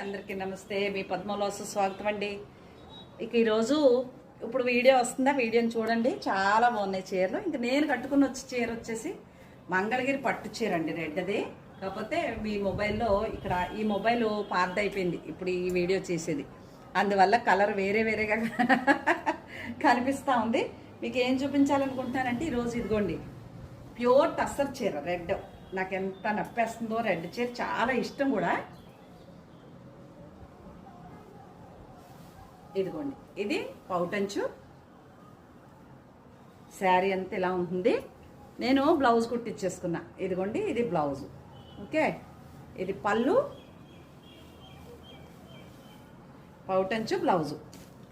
అందరికీ నమస్తే. మీ పద్మలోసు స్వాగతం అండి. ఇక ఈరోజు ఇప్పుడు వీడియో వస్తుందా, వీడియోని చూడండి. చాలా బాగున్నాయి చీరలు. ఇంక నేను కట్టుకుని వచ్చే చీర వచ్చేసి మంగళగిరి పట్టు చీర అండి, రెడ్ది. కాకపోతే మీ మొబైల్లో ఇక్కడ ఈ మొబైల్ పాతదైపోయింది ఇప్పుడు ఈ వీడియో చేసేది, అందువల్ల కలర్ వేరే వేరేగా కనిపిస్తూ ఉంది. మీకు ఏం చూపించాలనుకుంటున్నానంటే ఈరోజు ఇదిగోండి ప్యూర్ టస్సర్ చీర రెడ్. నాకు ఎంత నప్పేస్తుందో, రెడ్ చీర చాలా ఇష్టం కూడా. ఇదిగోండి ఇది పౌటంచు శారీ అంతా ఇలా ఉంటుంది. నేను బ్లౌజ్ కుట్టించేసుకున్నా. ఇదిగోండి ఇది బ్లౌజ్. ఓకే, ఇది పళ్ళు, పౌటంచు బ్లౌజు.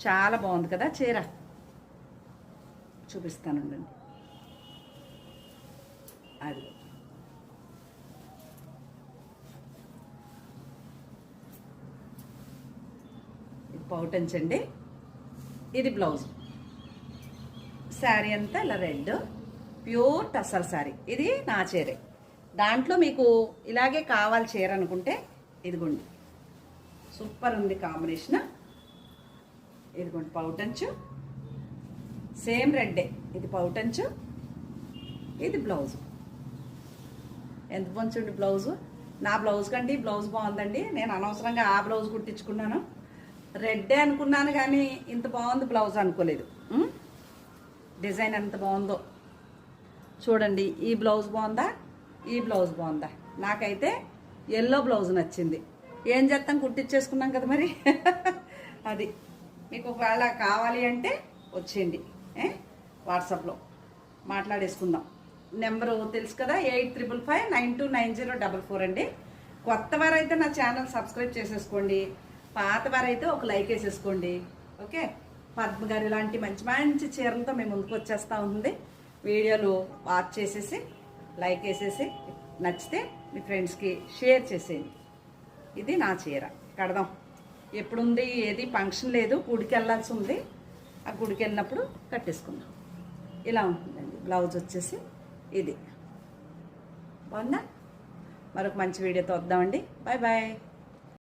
చాలా బాగుంది కదా చీర. చూపిస్తానండి. అది పౌటంచ్ అండి, ఇది బ్లౌజ్. శారీ అంతా ఇలా రెడ్, ప్యూర్ టసర్ శారీ. ఇది నా చీరే. దాంట్లో మీకు ఇలాగే కావాలి చీర అనుకుంటే ఇదిగోండి, సూపర్ ఉంది కాంబినేషన్. ఇదిగోండి పౌటంచు, సేమ్ రెడ్డే. ఇది పౌటంచు, ఇది బ్లౌజు. ఎంత బాగుంది బ్లౌజు. నా బ్లౌజ్ కంటే బ్లౌజ్ బాగుందండి. నేను అనవసరంగా ఆ బ్లౌజ్ కుట్టించుకున్నాను. రెడ్డే అనుకున్నాను కానీ ఇంత బాగుంది బ్లౌజ్ అనుకోలేదు. డిజైన్ ఎంత బాగుందో చూడండి. ఈ బ్లౌజ్ బాగుందా, ఈ బ్లౌజ్ బాగుందా? నాకైతే ఎల్లో బ్లౌజ్ నచ్చింది. ఏం చేస్తాం, కుట్టించేసుకున్నాం కదా మరి. అది మీకు ఒకవేళ కావాలి అంటే వచ్చేయండి, వాట్సాప్లో మాట్లాడేసుకుందాం. నెంబరు తెలుసు కదా, 8355929044 అండి. కొత్త వారైతే నా ఛానల్ సబ్స్క్రైబ్ చేసేసుకోండి, పాత వారైతే ఒక లైక్ వేసేసుకోండి. ఓకే, పద్మ గారు ఇలాంటి మంచి మంచి చీరలతో మేము ముందుకు వచ్చేస్తూ ఉంటుంది. వీడియోలు వాచ్ చేసేసి లైక్ వేసేసి నచ్చితే మీ ఫ్రెండ్స్కి షేర్ చేసేయండి. ఇది నా చీర కడదాం. ఎప్పుడుంది, ఏది ఫంక్షన్ లేదు, గుడికి వెళ్ళాల్సి ఉంది. ఆ గుడికి వెళ్ళినప్పుడు కట్టేసుకుందాం. ఇలా ఉంటుందండి. బ్లౌజ్ వచ్చేసి ఇది బాగుందా. మరొక మంచి వీడియోతో వద్దామండి. Bye bye.